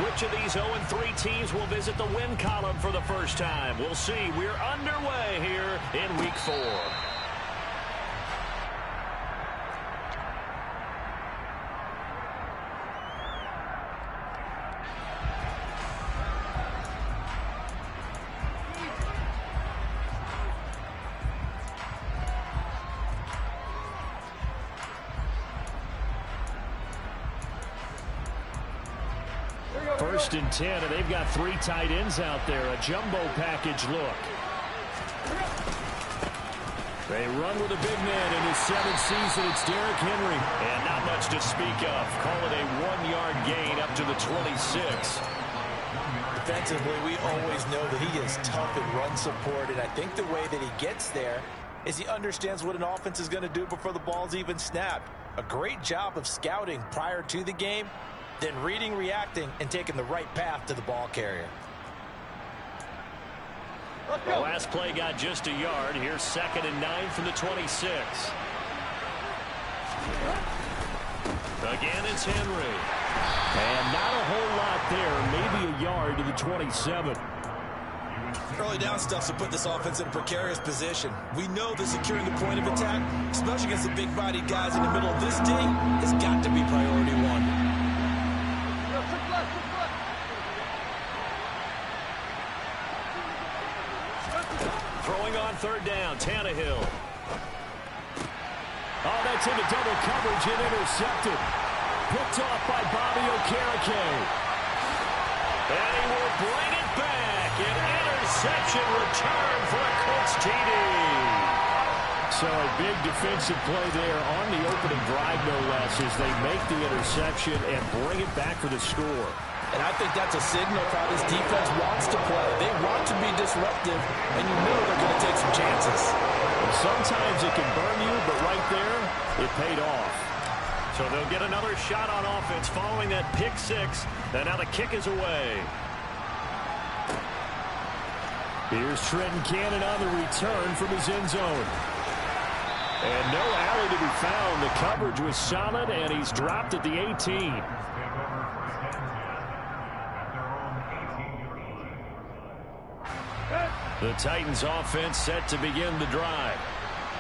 Which of these 0-3 teams will visit the win column for the first time? We'll see. We're underway here in Week 4. First and 10, and they've got 3 tight ends out there. A jumbo package look. They run with a big man in his 7th season. It's Derrick Henry. And not much to speak of. Call it a 1-yard gain up to the 26. Defensively, we always know that he is tough in run support, and I think the way that he gets there is he understands what an offense is going to do before the ball's even snapped. A great job of scouting prior to the game, then reading, reacting, and taking the right path to the ball carrier. The last play got just a yard. Here's 2nd and 9 from the 26. Again, it's Henry. And not a whole lot there. Maybe a yard to the 27. Early down stuff to put this offense in a precarious position. We know that securing the point of attack, especially against the big-bodied guys in the middle of this D, has got to be priority 1. Throwing on 3rd down, Tannehill. Oh, that's into double coverage and intercepted. Picked off by Bobby Okereke. And he will bring it back. An interception return for a Colts TD. So a big defensive play there on the opening drive, no less, as they make the interception and bring it back for the score. And I think that's a signal of how this defense wants to play. They want to be disruptive, and you know they're going to take some chances. And sometimes it can burn you, but right there, it paid off. So they'll get another shot on offense following that pick 6. And now the kick is away. Here's Trenton Cannon on the return from his end zone. And no alley to be found. The coverage was solid, and he's dropped at the 18. The Titans offense set to begin the drive.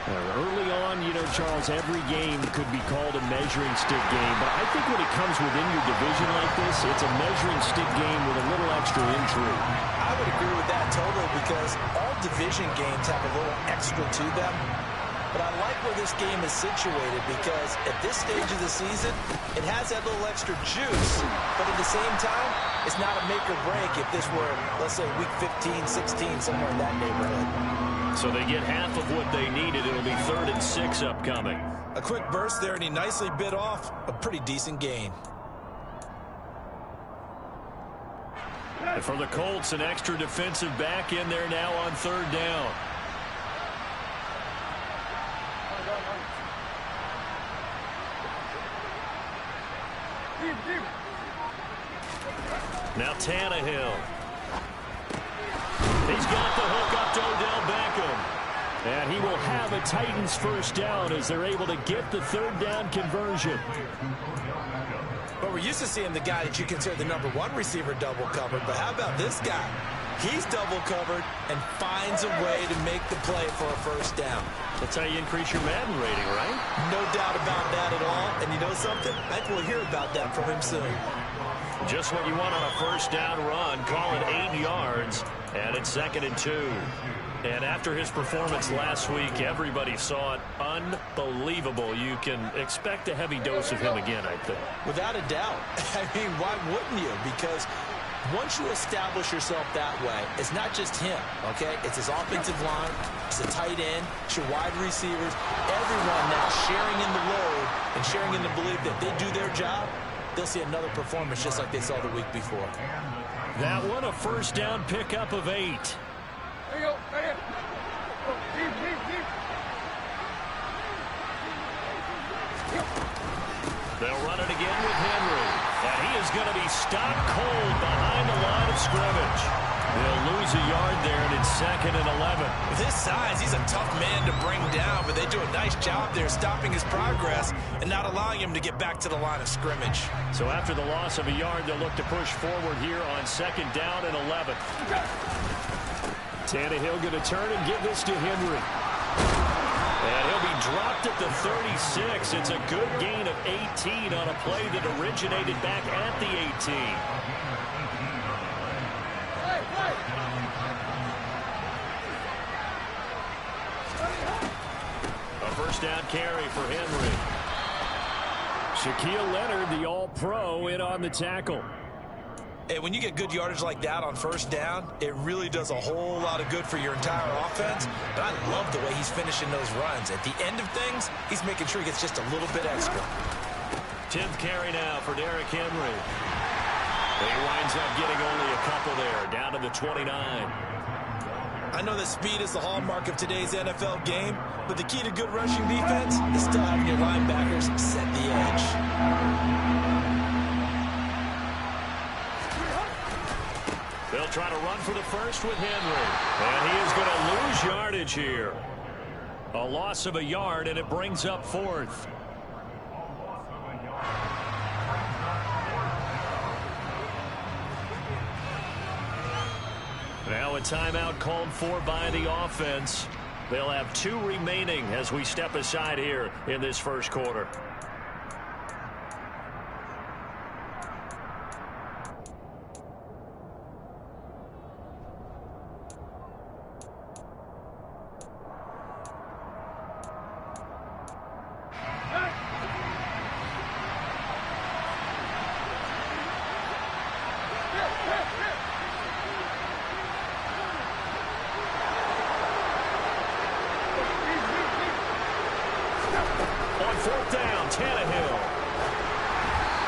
Early on, you know, Charles, every game could be called a measuring stick game. But I think when it comes within your division like this, it's a measuring stick game with a little extra intrigue. I would agree with that totally, because all division games have a little extra to them. But I like where this game is situated, because at this stage of the season, it has that little extra juice. But at the same time, it's not a make or break if this were, let's say, week 15, 16, somewhere in that neighborhood. So they get half of what they needed. It'll be 3rd and 6 upcoming. A quick burst there, and he nicely bit off a pretty decent gain. And for the Colts, an extra defensive back in there now on 3rd down. Now Tannehill. He's got the hook up to Odell Beckham. And he will have a Titans first down as they're able to get the 3rd down conversion. But we're used to seeing the guy that you consider the #1 receiver double covered. But how about this guy? He's double covered and finds a way to make the play for a first down. That's how you increase your Madden rating, right? No doubt about that at all. And you know something? I think we'll hear about that from him soon. Just what you want on a first down run. Call it 8 yards. And it's 2nd and 2. And after his performance last week, everybody saw it. Unbelievable. You can expect a heavy dose of him again, I think. Without a doubt. I mean, why wouldn't you? Because once you establish yourself that way, it's not just him, okay? It's his offensive line, it's the tight end, it's your wide receivers, everyone now sharing in the load and sharing in the belief that they do their job, they'll see another performance just like they saw the week before. That one, a first down pickup of 8. There you go. Right here. Deep. They'll run it again with Henry. And he is going to be stopped cold behind the line of scrimmage. They'll lose a yard there, and it's 2nd and 11. With his size, he's a tough man to bring down, but they do a nice job there stopping his progress and not allowing him to get back to the line of scrimmage. So after the loss of a yard, they'll look to push forward here on 2nd down and 11. Tannehill going to turn and give this to Henry. And he'll be dropped at the 36. It's a good gain of 18 on a play that originated back at the 18. A first down carry for Henry. Shaquille Leonard, the all-pro, in on the tackle. Hey, when you get good yardage like that on first down, it really does a whole lot of good for your entire offense. But I love the way he's finishing those runs. At the end of things, he's making sure he gets just a little bit extra. 10th carry now for Derrick Henry. He winds up getting only a couple there, down to the 29. I know that speed is the hallmark of today's NFL game, but the key to good rushing defense is still having your linebackers set the edge. They'll try to run for the first with Henry. And he is going to lose yardage here. A loss of a yard, and it brings up 4th. Now a timeout called for by the offense. They'll have 2 remaining as we step aside here in this first quarter. Tannehill.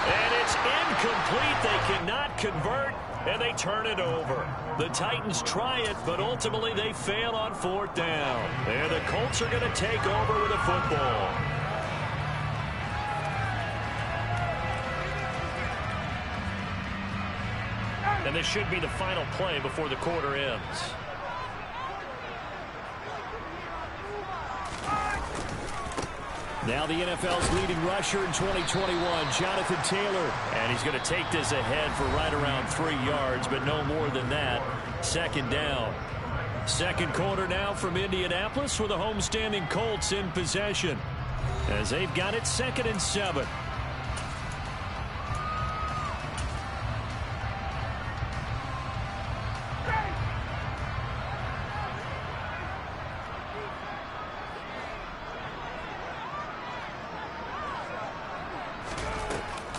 And it's incomplete. They cannot convert, and they turn it over. The Titans try it, but ultimately they fail on 4th down. And the Colts are going to take over with a football. And this should be the final play before the quarter ends. Now the NFL's leading rusher in 2021, Jonathan Taylor. And he's going to take this ahead for right around 3 yards, but no more than that. 2nd down. Second quarter now from Indianapolis with the homestanding Colts in possession, as they've got it 2nd and 7.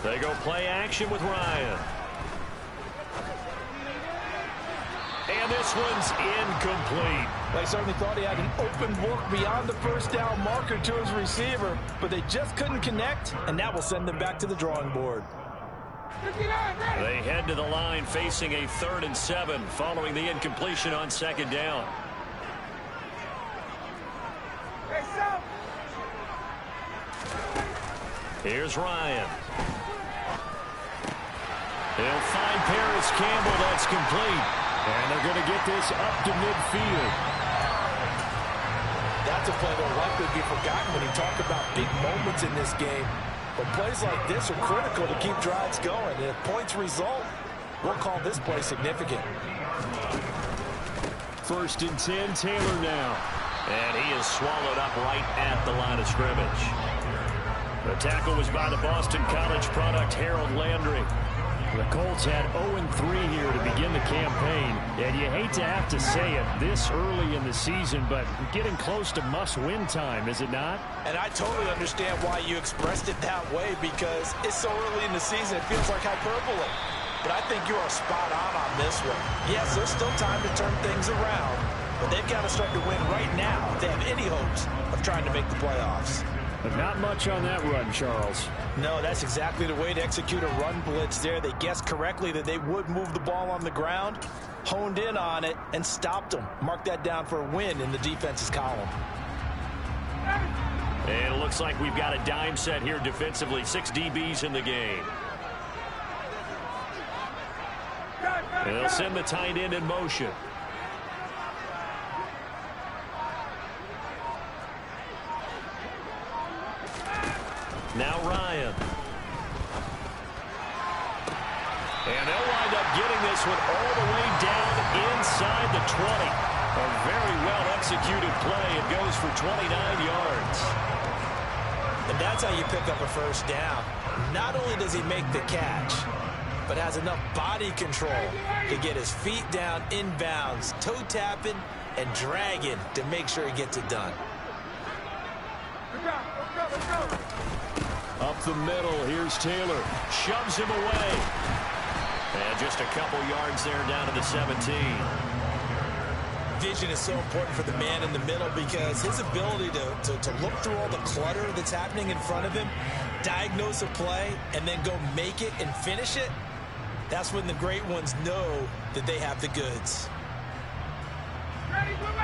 They go play action with Ryan. And this one's incomplete. They certainly thought he had an open look beyond the first down marker to his receiver, but they just couldn't connect, and that will send them back to the drawing board. They head to the line facing a 3rd and 7 following the incompletion on 2nd down. Here's Ryan. They'll find Paris Campbell. That's complete. And they're going to get this up to midfield. That's a play that will likely be forgotten when you talk about big moments in this game. But plays like this are critical to keep drives going. And if points result, we'll call this play significant. 1st and 10, Taylor now. And he is swallowed up right at the line of scrimmage. The tackle was by the Boston College product, Harold Landry. The Colts had 0-3 here to begin the campaign, and you hate to have to say it this early in the season, but getting close to must-win time, is it not? And I totally understand why you expressed it that way, because it's so early in the season, it feels like hyperbole. But I think you are spot on this one. Yes, there's still time to turn things around, but they've got to start to win right now if they have any hopes of trying to make the playoffs. But not much on that run, Charles. No, that's exactly the way to execute a run blitz there. They guessed correctly that they would move the ball on the ground, honed in on it, and stopped them. Mark that down for a win in the defense's column. And it looks like we've got a dime set here defensively. 6 DBs in the game. And they'll send the tight end in motion. Now Ryan. And they'll wind up getting this one all the way down inside the 20. A very well-executed play. It goes for 29 yards. And that's how you pick up a first down. Not only does he make the catch, but has enough body control to get his feet down inbounds, toe tapping and dragging to make sure he gets it done. Up the middle, here's Taylor. Shoves him away. And just a couple yards there down to the 17. Vision is so important for the man in the middle because his ability to look through all the clutter that's happening in front of him, diagnose a play, and then go make it and finish it, that's when the great ones know that they have the goods.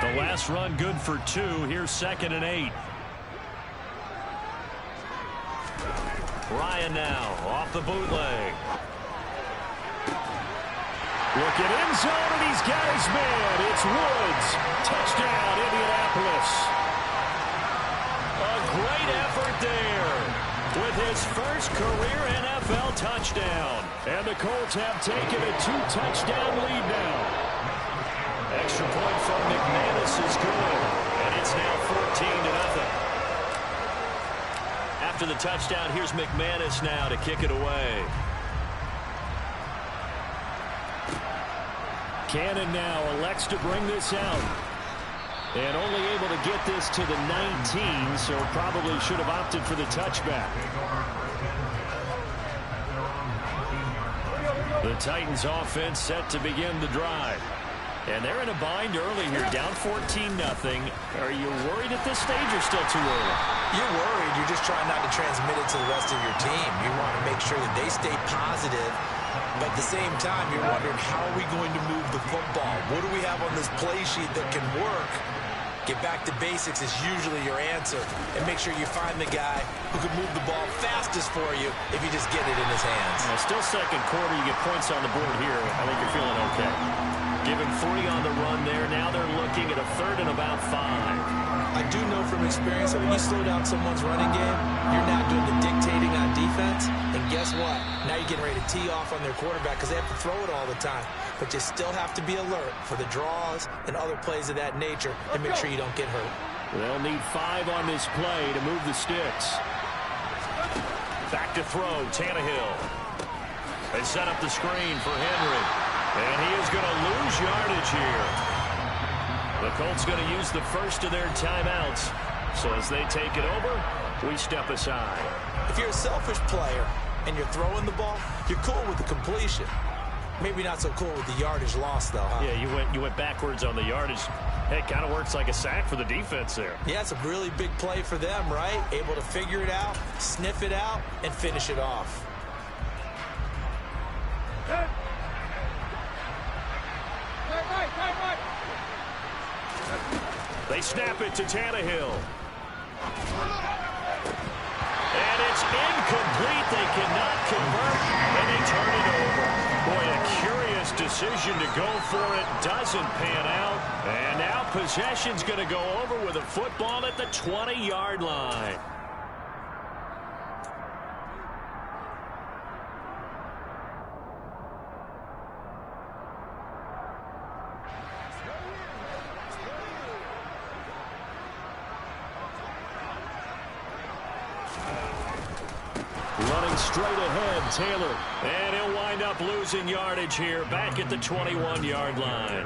The last run good for 2. Here's 2nd and 8. Ryan now off the bootleg. Looking end zone, and he's got his man. It's Woods. Touchdown, Indianapolis. A great effort there with his first career NFL touchdown. And the Colts have taken a 2-touchdown lead now. Extra point from McManus is good, and it's now 14-0. After the touchdown, here's McManus now to kick it away. Cannon now elects to bring this out. And only able to get this to the 19, so probably should have opted for the touchback. The Titans offense set to begin the drive. And they're in a bind early here, down 14-0. Are you worried at this stage or still too early? You're worried. You're just trying not to transmit it to the rest of your team. You want to make sure that they stay positive. But at the same time, you're wondering, how are we going to move the football? What do we have on this play sheet that can work? Get back to basics is usually your answer. And make sure you find the guy who can move the ball fastest for you if you just get it in his hands. Still second quarter, you get points on the board here. I think you're feeling okay. Give him 3 on the run there. Now they're looking at a 3rd and about 5. I do know from experience that when you slow down someone's running game, you're not doing the dictating on defense. And guess what? Now you're getting ready to tee off on their quarterback because they have to throw it all the time. But you still have to be alert for the draws and other plays of that nature and make sure you don't get hurt. They'll need 5 on this play to move the sticks. Back to throw, Tannehill. They set up the screen for Henry. And he is going to lose yardage here. The Colts going to use the first of their timeouts. So as they take it over, we step aside. If you're a selfish player and you're throwing the ball, you're cool with the completion. Maybe not so cool with the yardage loss, though, huh? Yeah, you went backwards on the yardage. Hey, it kind of works like a sack for the defense there. Yeah, it's a really big play for them, right? Able to figure it out, sniff it out, and finish it off. They snap it to Tannehill. And it's incomplete. They cannot convert, and they turn it over. Boy, a curious decision to go for it. Doesn't pan out. And now possession's going to go over with a football at the 20-yard line. Running straight ahead, Taylor. And he'll wind up losing yardage here back at the 21-yard line.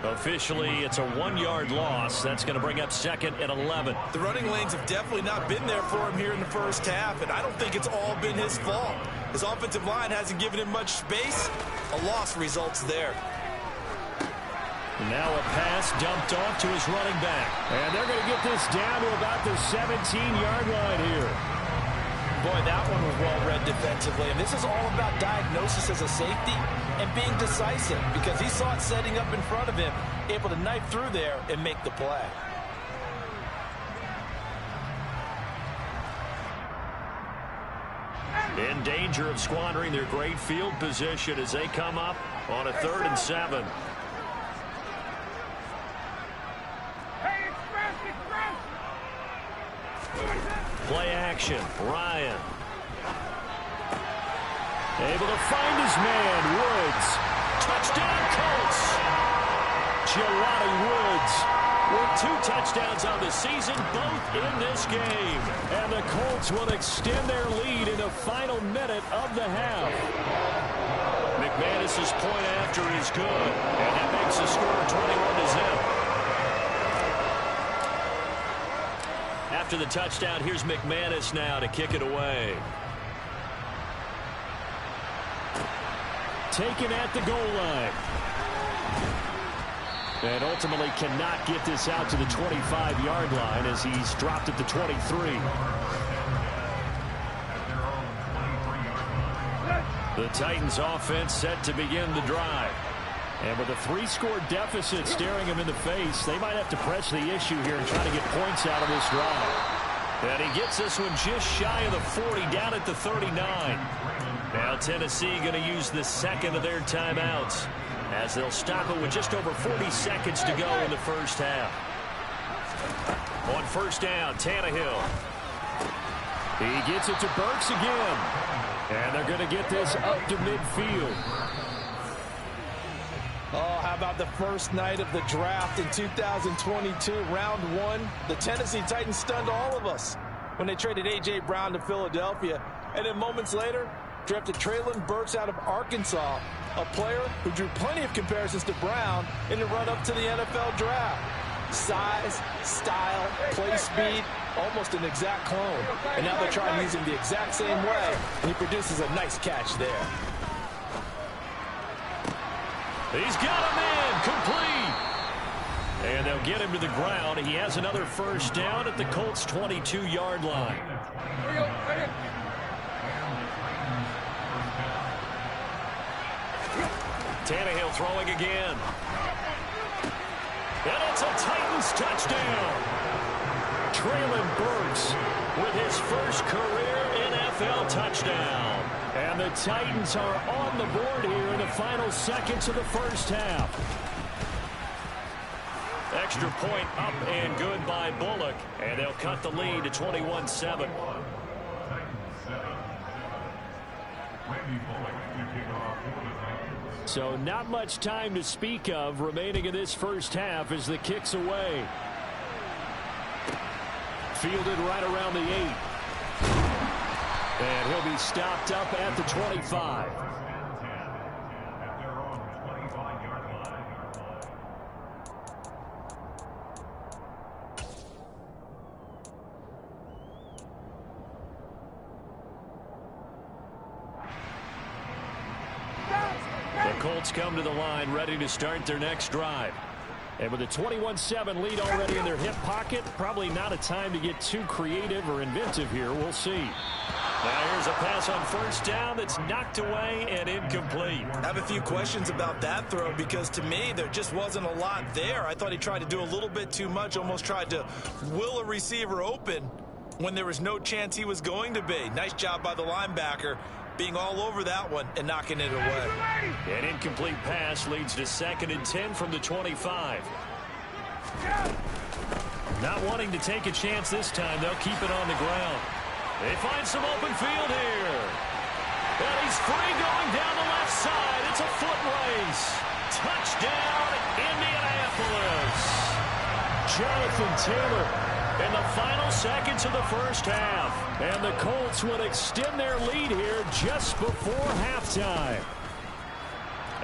Officially, it's a 1-yard loss. That's going to bring up 2nd and 11. The running lanes have definitely not been there for him here in the first half, and I don't think it's all been his fault. His offensive line hasn't given him much space. A loss results there. Now a pass dumped off to his running back. And they're going to get this down to about the 17-yard line here. Boy, that one was well read defensively. And this is all about diagnosis as a safety and being decisive because he saw it setting up in front of him, able to knife through there and make the play. In danger of squandering their great field position as they come up On a 3rd and 7. Play action. Ryan. Able to find his man. Woods. Touchdown Colts. Jelani Woods with 2 touchdowns on the season, both in this game. And the Colts will extend their lead in the final minute of the half. McManus's point after is good, and that makes the score 21-0. After the touchdown, here's McManus now to kick it away. Taken at the goal line. And ultimately cannot get this out to the 25-yard line as he's dropped at the 23. The Titans offense set to begin the drive. And with a 3-score deficit staring him in the face, they might have to press the issue here and try to get points out of this drive. And he gets this one just shy of the 40, down at the 39. Now Tennessee going to use the second of their timeouts, as they'll stop it with just over 40 seconds to go in the first half. On 1st down, Tannehill. He gets it to Burks again. And they're going to get this up to midfield. Oh, how about the first night of the draft in 2022, round 1? The Tennessee Titans stunned all of us when they traded A.J. Brown to Philadelphia. And then moments later, drafted Treylon Burks out of Arkansas, a player who drew plenty of comparisons to Brown in the run-up to the NFL draft. Size, style, play speed, almost an exact clone. And now they're trying using the exact same way, and he produces a nice catch there. He's got him in, complete. And they'll get him to the ground. He has another first down at the Colts' 22-yard line. Tannehill throwing again. And it's a Titans touchdown. Treylon Burks with his first career NFL touchdown. And the Titans are on the board here in the final seconds of the first half. Extra point up and good by Bullock. And they'll cut the lead to 21-7. So not much time to speak of remaining in this first half as the kick's away. Fielded right around the 8. And he'll be stopped up at the 25. The Colts come to the line ready to start their next drive. And with a 21-7 lead already in their hip pocket, probably not a time to get too creative or inventive here. We'll see. Now here's a pass on first down that's knocked away and incomplete. I have a few questions about that throw because to me there just wasn't a lot there. I thought he tried to do a little bit too much, almost tried to will a receiver open when there was no chance he was going to be. Nice job by the linebacker being all over that one and knocking it away. An incomplete pass leads to 2nd and 10 from the 25. Not wanting to take a chance this time, they'll keep it on the ground. They find some open field here. And he's free going down the left side. It's a foot race. Touchdown, Indianapolis. Jonathan Taylor in the final seconds of the first half. And the Colts would extend their lead here just before halftime.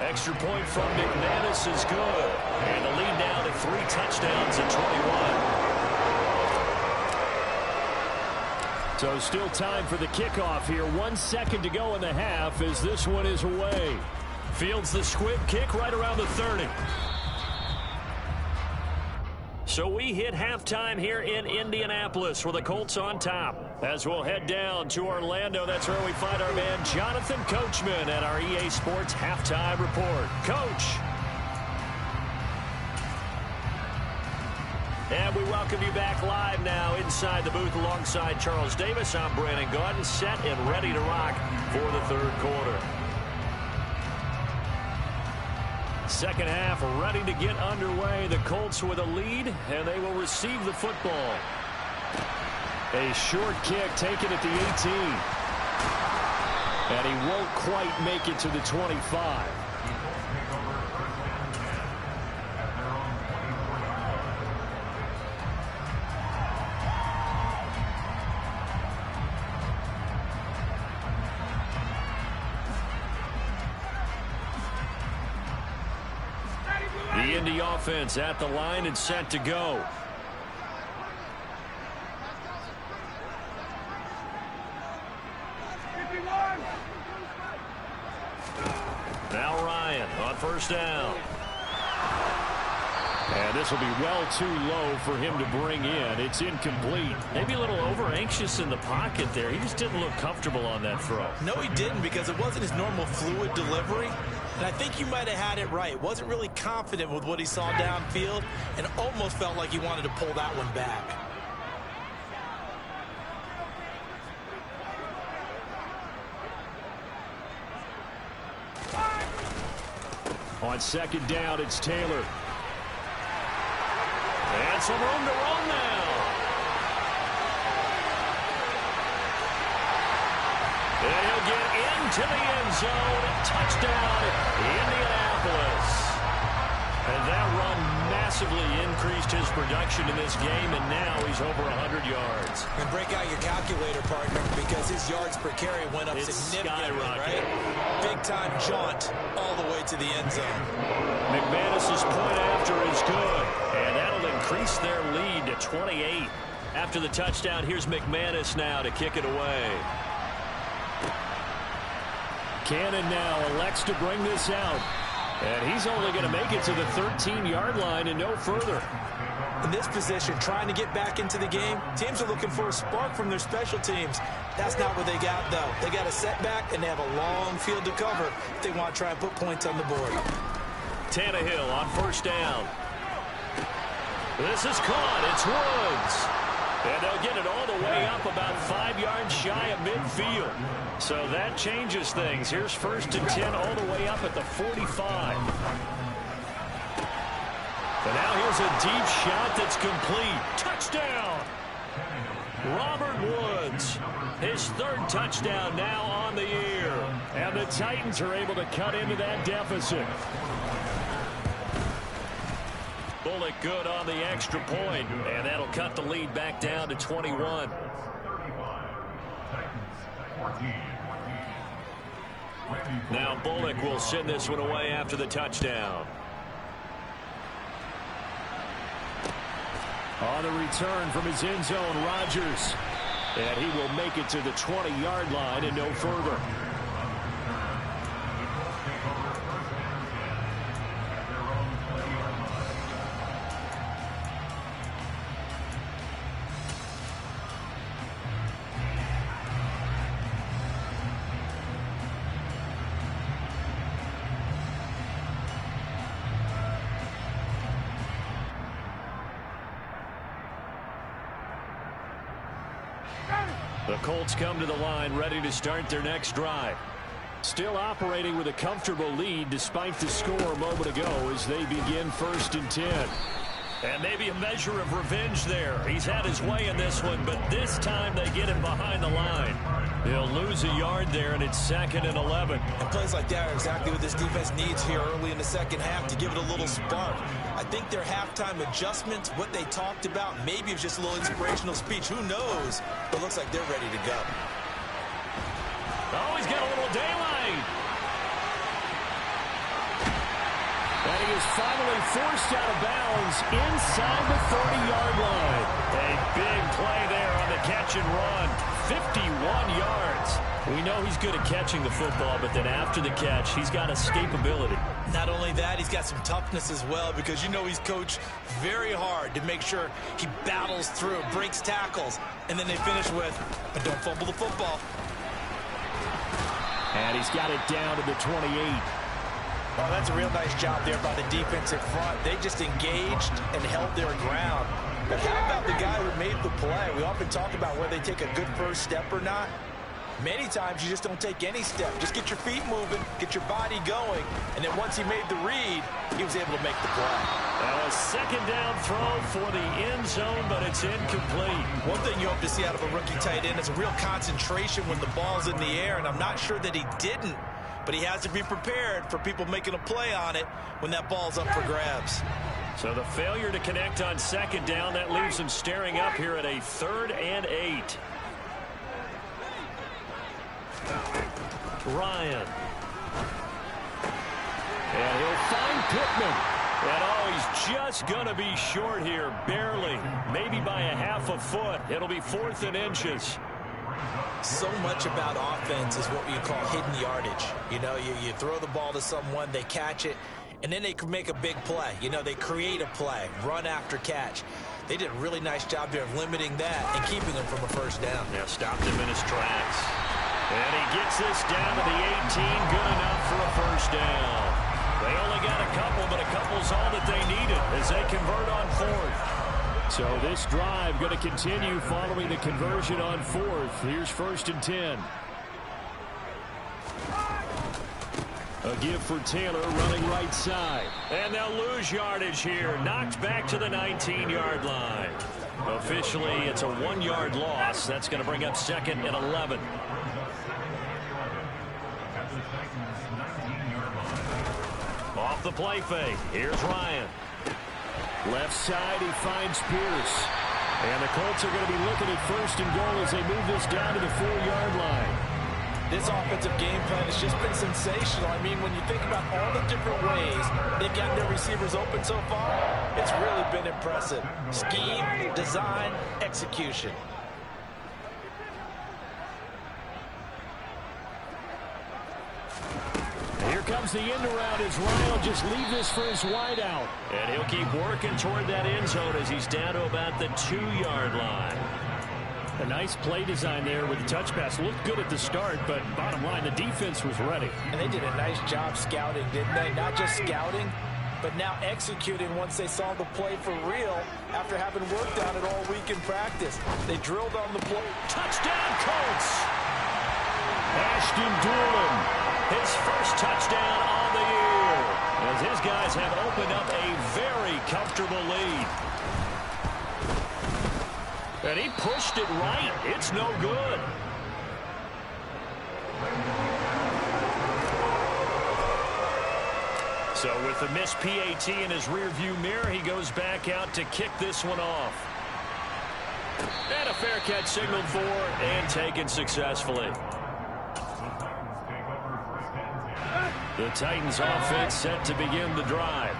Extra point from McManus is good. And the lead now to 3 touchdowns at 21. So still time for the kickoff here. 1 second to go in the half as this one is away. Fields the squib kick right around the 30. So we hit halftime here in Indianapolis with the Colts on top. As we'll head down to Orlando, that's where we find our man Jonathan Coachman at our EA Sports Halftime Report. Coach. And we welcome you back live now inside the booth alongside Charles Davis. I'm Brandon Gaudin, set and ready to rock for the third quarter. Second half ready to get underway. The Colts with a lead, and they will receive the football. A short kick taken at the 18. And he won't quite make it to the 25. The Indy offense at the line and set to go. Now Ryan on first down. And this will be well too low for him to bring in. It's incomplete. Maybe a little over-anxious in the pocket there. He just didn't look comfortable on that throw. No, he didn't, because it wasn't his normal fluid delivery. And I think you might have had it right. Wasn't really confident with what he saw downfield and almost felt like he wanted to pull that one back. On second down, it's Taylor. And some room to run now. And he'll get into the end zone. Touchdown, Indianapolis. And that run massively increased his production in this game, and now he's over 100 yards. And break out your calculator, partner, because his yards per carry went up significantly, right? Big-time jaunt all the way to the end zone. McManus's point after is good, and that'll increase their lead to 28. After the touchdown, here's McManus now to kick it away. Cannon now elects to bring this out. And he's only going to make it to the 13-yard line and no further. In this position, trying to get back into the game, teams are looking for a spark from their special teams. That's not what they got, though. They got a setback, and they have a long field to cover if they want to try and put points on the board. Tannehill on first down. This is caught. It's Woods. And they'll get it all the way up about 5 yards shy of midfield. So that changes things. Here's first and 10 all the way up at the 45. And now here's a deep shot that's complete. Touchdown! Robert Woods. His third touchdown now on the year. And the Titans are able to cut into that deficit. Bullock good on the extra point, and that'll cut the lead back down to 21. Now Bullock will send this one away after the touchdown. On the return from his end zone, Rodgers. And he will make it to the 20-yard line and no further. The Colts come to the line ready to start their next drive. Still operating with a comfortable lead despite the score a moment ago as they begin first and 10. And maybe a measure of revenge there. He's had his way in this one, but this time they get him behind the line. They'll lose a yard there, and it's 2nd and 11. And plays like that are exactly what this defense needs here early in the second half to give it a little spark. I think their halftime adjustments, what they talked about, maybe it was just a little inspirational speech. Who knows? But it looks like they're ready to go. Oh, he's got a little daylight. And he is finally forced out of bounds inside the 30-yard line. A big play there on the catch and run. 51 yards. We know he's good at catching the football, but then after the catch, he's got escapability. Not only that, he's got some toughness as well, because you know he's coached very hard to make sure he battles through, breaks tackles, and then they finish with, but don't fumble the football. And he's got it down to the 28. Oh, that's a real nice job there by the defensive front. They just engaged and held their ground. But how about the guy who made the play? We often talk about whether they take a good first step or not. Many times you just don't take any step. Just get your feet moving, get your body going, and then once he made the read, he was able to make the play. A second down throw for the end zone, but it's incomplete. One thing you hope to see out of a rookie tight end is a real concentration when the ball's in the air, and I'm not sure that he didn't, but he has to be prepared for people making a play on it when that ball's up for grabs. So the failure to connect on second down, that leaves him staring up here at a 3rd and 8. Ryan. And he'll find Pittman. And oh, he's just going to be short here, barely. Maybe by a half a foot. It'll be 4th and inches. So much about offense is what you call hidden yardage. You know, you throw the ball to someone, they catch it, and then they can make a big play. You know, they create a play, run after catch. They did a really nice job there of limiting that and keeping him from a first down. Yeah, stopped him in his tracks. And he gets this down to the 18, good enough for a first down. They only got a couple, but a couple's all that they needed as they convert on 4th. So this drive going to continue following the conversion on 4th. Here's 1st and 10. A give for Taylor running right side. And they'll lose yardage here. Knocked back to the 19-yard line. Officially, it's a 1-yard loss. That's going to bring up 2nd and 11. Off the play fake. Here's Ryan. Left side, he finds Pierce. And the Colts are going to be looking at 1st and goal as they move this down to the 4-yard line. This offensive game plan has just been sensational. I mean, when you think about all the different ways they've gotten their receivers open so far, it's really been impressive. Scheme, design, execution. Here comes the end around as Ryan will just leave this for his wideout. And he'll keep working toward that end zone as he's down to about the 2-yard line. A nice play design there with the touch pass. Looked good at the start, but bottom line, the defense was ready. And they did a nice job scouting, didn't they? Not just scouting, but now executing once they saw the play for real after having worked on it all week in practice. They drilled on the play. Touchdown, Colts! Ashton Doolin, his first touchdown on the year, as his guys have opened up a very comfortable lead. And he pushed it right. It's no good. So with the missed PAT in his rearview mirror, he goes back out to kick this one off. And a fair catch signaled for and taken successfully. The Titans offense set to begin the drive.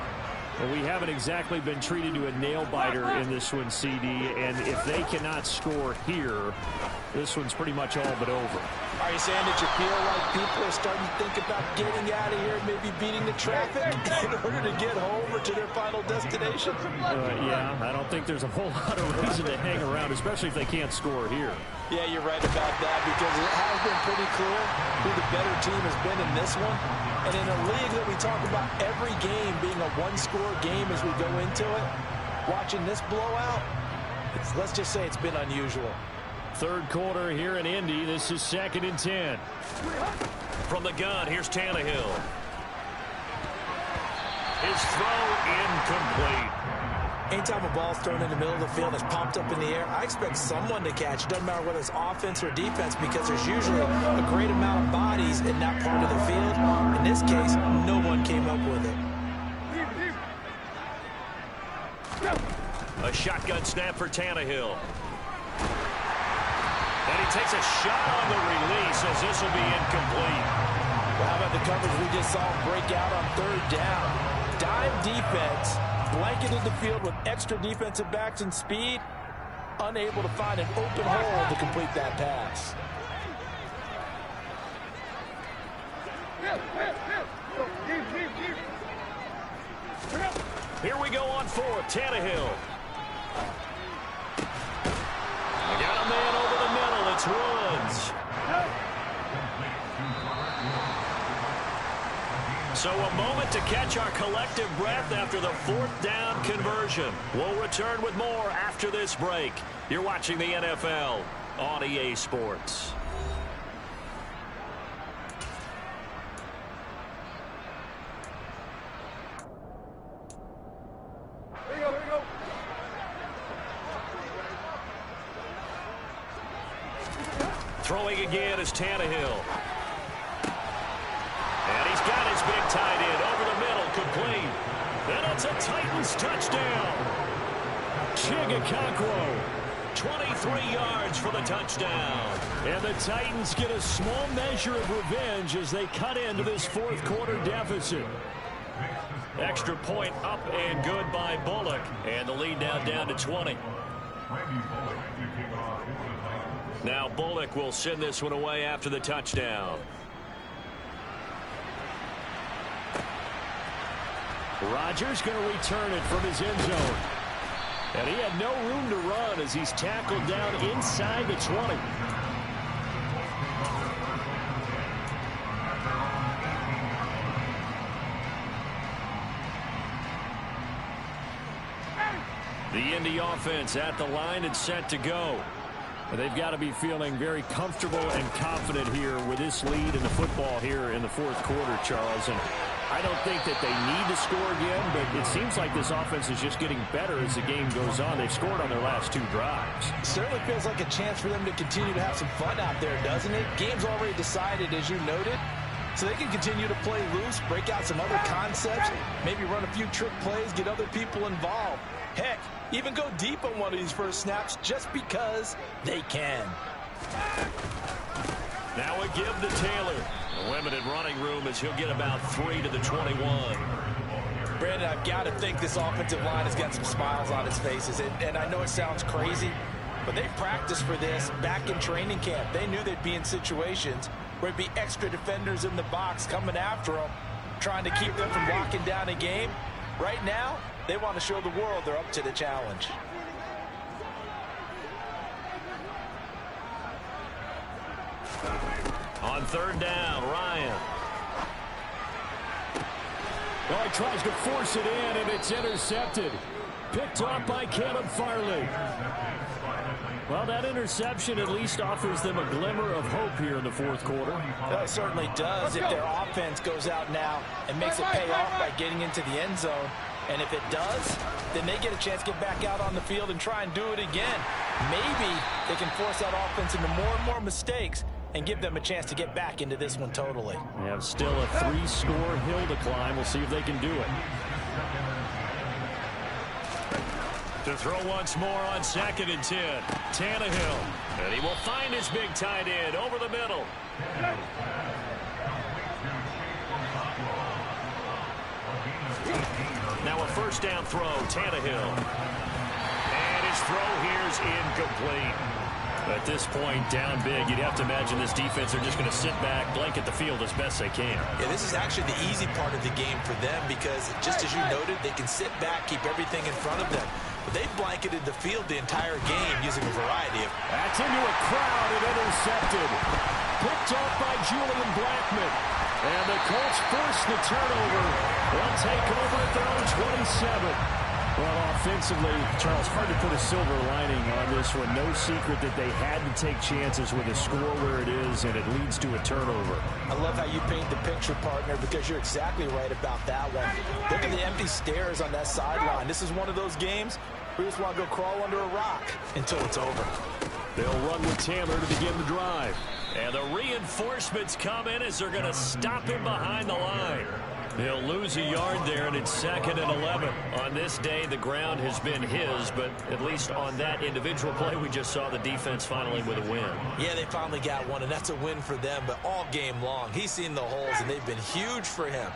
Well, we haven't exactly been treated to a nail-biter in this one, CD, and if they cannot score here, this one's pretty much all but over. Are you saying that you feel like people are starting to think about getting out of here, maybe beating the traffic in order to get home or to their final destination? Yeah, I don't think there's a whole lot of reason to hang around, especially if they can't score here. Yeah, you're right about that, because it has been pretty clear who the better team has been in this one. And in a league that we talk about every game being a one-score game as we go into it, watching this blowout, let's just say it's been unusual. Third quarter here in Indy. This is 2nd and 10. From the gun, here's Tannehill. His throw incomplete. Anytime a ball's thrown in the middle of the field, it's popped up in the air, I expect someone to catch. It doesn't matter whether it's offense or defense, because there's usually a great amount of bodies in that part of the field. In this case, no one came up with it. A shotgun snap for Tannehill. And he takes a shot on the release as this will be incomplete. Well, how about the coverage we just saw break out on 3rd down? Dime defense, blanketed the field with extra defensive backs and speed, unable to find an open hole to complete that pass. Here we go on 4th. Tannehill. They got a man over the middle. It's Woods. So a moment to catch our collective breath after the 4th down conversion. We'll return with more after this break. You're watching the NFL on EA Sports. Throwing again is Tannehill. And he's got his big tight end over the middle, complete. And it's a Titans touchdown. Chigakakwo, 23 yards for the touchdown. And the Titans get a small measure of revenge as they cut into this fourth quarter deficit. Extra point up and good by Bullock. And the lead now down to 20. Now Bullock will send this one away after the touchdown. Rodgers going to return it from his end zone. And he had no room to run as he's tackled down inside the 20. The Indy offense at the line and set to go. They've got to be feeling very comfortable and confident here with this lead in the football here in the fourth quarter, Charles. And I don't think that they need to score again, but it seems like this offense is just getting better as the game goes on. They've scored on their last 2 drives. Certainly feels like a chance for them to continue to have some fun out there, doesn't it? Game's already decided, as you noted, so they can continue to play loose, break out some other concepts, maybe run a few trick plays, get other people involved. Heck, even go deep on one of these first snaps just because they can. Now a give to Taylor. A limited running room as he'll get about 3 to the 21. Brandon, I've got to think this offensive line has got some smiles on its faces. And I know it sounds crazy, but they practiced for this back in training camp. They knew they'd be in situations where there'd be extra defenders in the box coming after them, trying to keep them from locking down a game. Right now, they want to show the world they're up to the challenge. On third down, Ryan. Oh, he tries to force it in, and it's intercepted. Picked off by Caleb Farley. Well, that interception at least offers them a glimmer of hope here in the fourth quarter. It certainly does if their offense goes out now and makes it pay off by getting into the end zone. And if it does, then they get a chance to get back out on the field and try and do it again. Maybe they can force that offense into more and more mistakes and give them a chance to get back into this one totally. They have still a 3-score hill to climb. We'll see if they can do it. To throw once more on 2nd and 10. Tannehill. And he will find his big tight end over the middle. Now a first down throw, Tannehill. And his throw here's incomplete. At this point, down big, you'd have to imagine this defense are just going to sit back, blanket the field as best they can. Yeah, this is actually the easy part of the game for them because, just as you noted, they can sit back, keep everything in front of them. But they've blanketed the field the entire game using a variety of... That's into a crowd and intercepted. Picked off by Julian Blackmon. And the Colts force the turnover. They'll take over at their own 27. Well, offensively, Charles, hard to put a silver lining on this one. No secret that they had to take chances with a score where it is, and it leads to a turnover. I love how you paint the picture, partner, because you're exactly right about that one. Look at the empty stairs on that sideline. This is one of those games where you just want to go crawl under a rock until it's over. They'll run with Taylor to begin the drive. And the reinforcements come in as they're going to stop him behind the line. He'll lose a yard there, and it's 2nd and 11. On this day, the ground has been his, but at least on that individual play, we just saw the defense finally with a win. Yeah, they finally got one, and that's a win for them, but all game long, he's seen the holes, and they've been huge for him.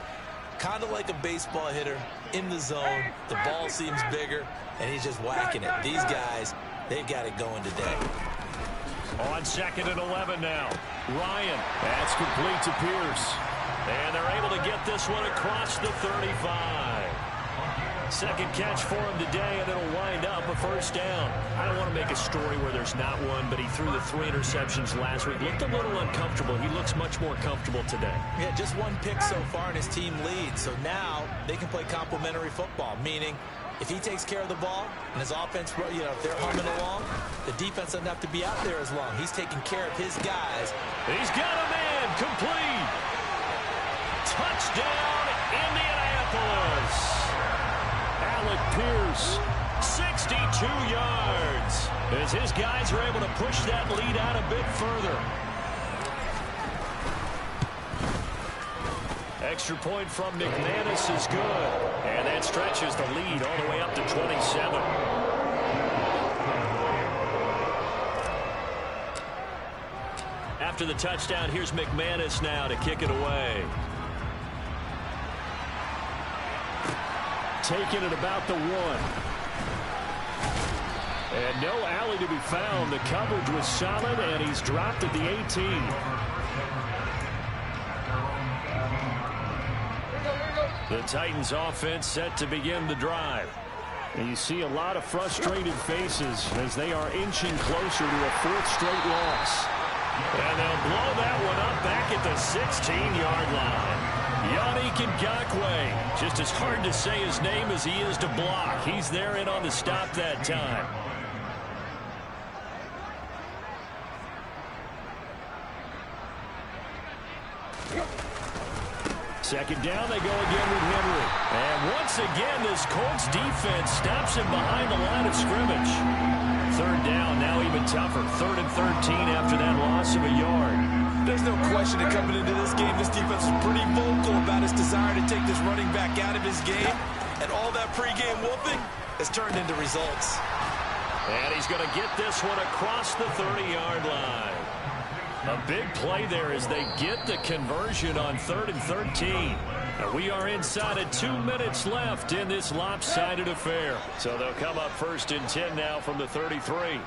Kind of like a baseball hitter in the zone. The ball seems bigger, and he's just whacking it. These guys, they've got it going today. On 2nd and 11 now. Ryan. That's complete to Pierce. And they're able to get this one across the 35. Second catch for him today, and it'll wind up a first down. I don't want to make a story where there's not one, but he threw the 3 interceptions last week. Looked a little uncomfortable. He looks much more comfortable today. Yeah, just one pick so far, and his team leads. So now they can play complementary football, meaning if he takes care of the ball and his offense, you know, if they're humming along, the defense doesn't have to be out there as long. He's taking care of his guys. He's got a man complete. Touchdown, Indianapolis. Alec Pierce, 62 yards. As his guys are able to push that lead out a bit further. Extra point from McManus is good. And that stretches the lead all the way up to 27. After the touchdown, here's McManus now to kick it away. Taking it about the 1. And no alley to be found. The coverage was solid, and he's dropped at the 18. The Titans offense set to begin the drive. And you see a lot of frustrated faces as they are inching closer to a 4th straight loss. And they'll blow that one up back at the 16-yard line. Yannick Ngakoue, just as hard to say his name as he is to block. He's there in on the stop that time. Second down, they go again with Henry. And once again, this Colts defense stops him behind the line of scrimmage. Third down, now even tougher. 3rd and 13 after that loss of a yard. There's no question that coming into this game, this defense was pretty vocal about its desire to take this running back out of his game. And all that pregame whooping has turned into results. And he's going to get this one across the 30-yard line. A big play there as they get the conversion on 3rd and 13. And we are inside of 2 minutes left in this lopsided affair. So they'll come up 1st and 10 now from the 33.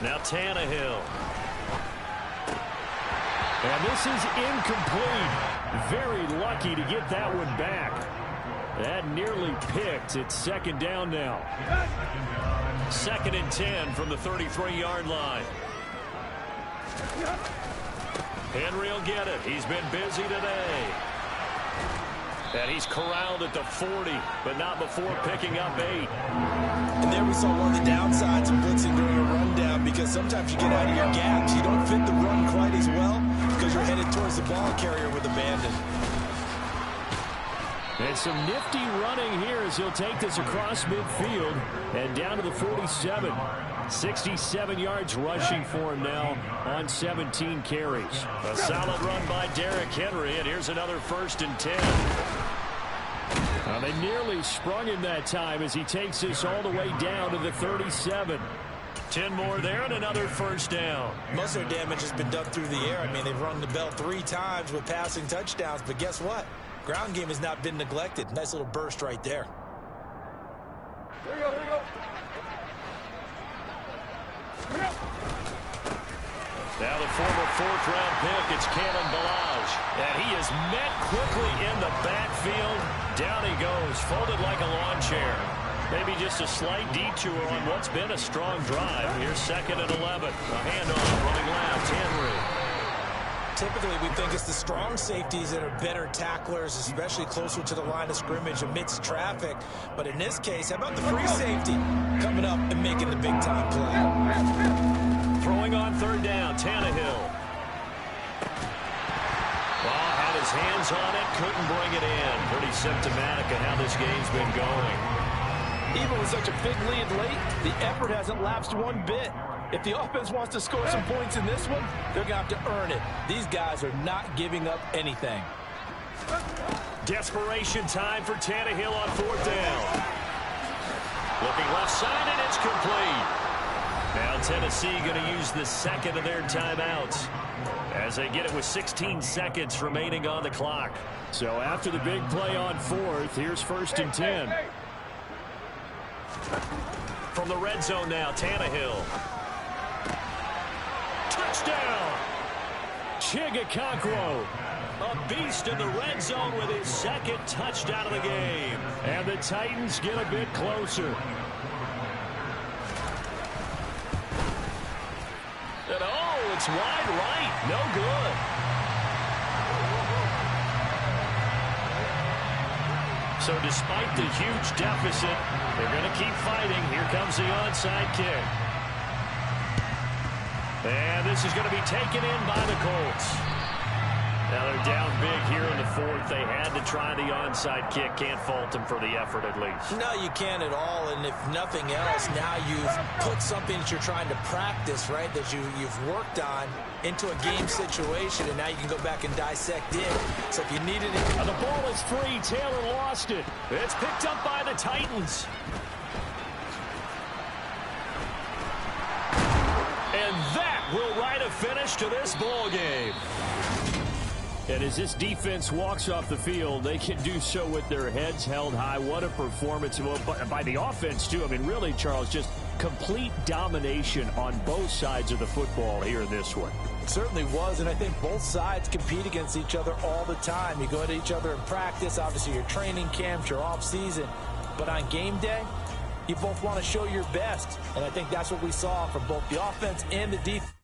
Now Tannehill. And this is incomplete. Very lucky to get that one back. That nearly picked. It's 2nd down now. 2nd and 10 from the 33-yard line. Henry will get it. He's been busy today. And he's corralled at the 40, but not before picking up 8. And there we saw one of the downsides of blitzing during a rundown, because sometimes you get out of your gaps. You don't fit the run quite as well because you're headed towards the ball carrier with abandon. And some nifty running here as he'll take this across midfield and down to the 47. 67 yards rushing for him now on 17 carries. A solid run by Derrick Henry, and here's another 1st and 10. Well, they nearly sprung him that time as he takes this all the way down to the 37. 10 more there and another 1st down. Most of their damage has been done through the air. I mean, they've rung the bell 3 times with passing touchdowns, but guess what? Ground game has not been neglected. Nice little burst right there. Here we go, here we go. Now the former 4th-round pick, it's Kalen Ballage. And he is met quickly in the backfield. Down he goes, folded like a lawn chair. Maybe just a slight detour on what's been a strong drive. Here's 2nd and 11. A handoff, running left, Henry. Typically, we think it's the strong safeties that are better tacklers, especially closer to the line of scrimmage amidst traffic. But in this case, how about the free safety coming up and making the big-time play? Throwing on 3rd down, Tannehill. Ball had his hands on it, couldn't bring it in. Pretty symptomatic of how this game's been going. Even with such a big lead late, the effort hasn't lapsed one bit. If the offense wants to score some points in this one, they're going to have to earn it. These guys are not giving up anything. Desperation time for Tannehill on 4th down. Looking left side, and it's complete. Now Tennessee going to use the 2nd of their timeouts as they get it with 16 seconds remaining on the clock. So after the big play on 4th, here's 1st and 10. From the red zone now, Tannehill. Touchdown! Ngakoue. A beast in the red zone with his 2nd touchdown of the game. And the Titans get a bit closer. And oh, it's wide right. No good. So despite the huge deficit, they're going to keep fighting. Here comes the onside kick. And this is going to be taken in by the Colts. Now they're down big here in the fourth. They had to try the onside kick. Can't fault them for the effort at least. No, you can't at all. And if nothing else, now you've put something that you're trying to practice, right, that you've worked on into a game situation, and now you can go back and dissect it. So if you needed it. And the ball is free. Taylor lost it. It's picked up by the Titans. And that will write a finish to this ball game. And as this defense walks off the field, they can do so with their heads held high. What a performance by the offense, too. I mean, really, Charles, just complete domination on both sides of the football here in this one. It certainly was, and I think both sides compete against each other all the time. You go at each other in practice, obviously your training camps, your off season. But on game day, you both want to show your best. And I think that's what we saw from both the offense and the defense.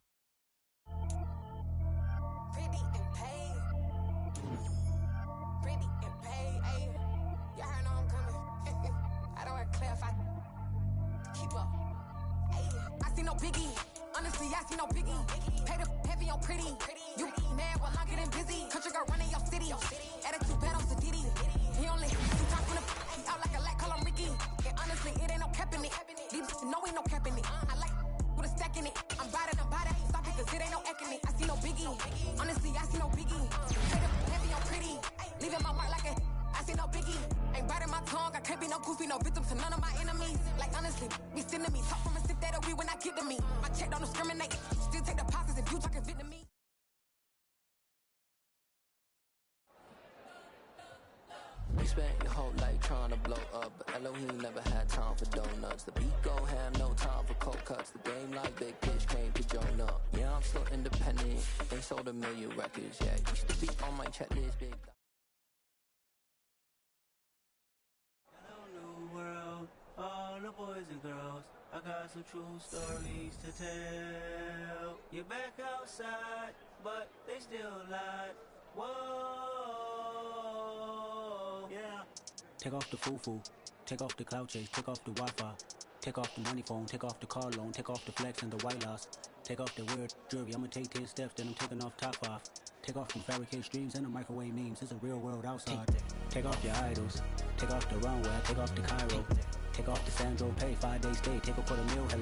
You spent your whole life trying to blow up, but Elohim never had time for donuts. The beat gon' have no time for cold cuts. The game like Big Pitch came to join up. Yeah, I'm still independent. They sold 1 million records. Yeah, used to be on my checklist. Big. Hello, new world, all the boys and girls. I got some true stories to tell. You're back outside, but they still lied. Whoa. Yeah. Take off the foo-foo, take off the cloud chase, take off the Wi-Fi, take off the money phone, take off the car loan, take off the flex and the white loss, take off the weird jewelry. I'ma take 10 steps, then I'm taking off top 5. Take off the fabricate streams and the microwave memes. It's a real world outside. Take off your idols, take off the runway, take off the Cairo, take off the Sandro pay, 5 days stay, take a $250,000.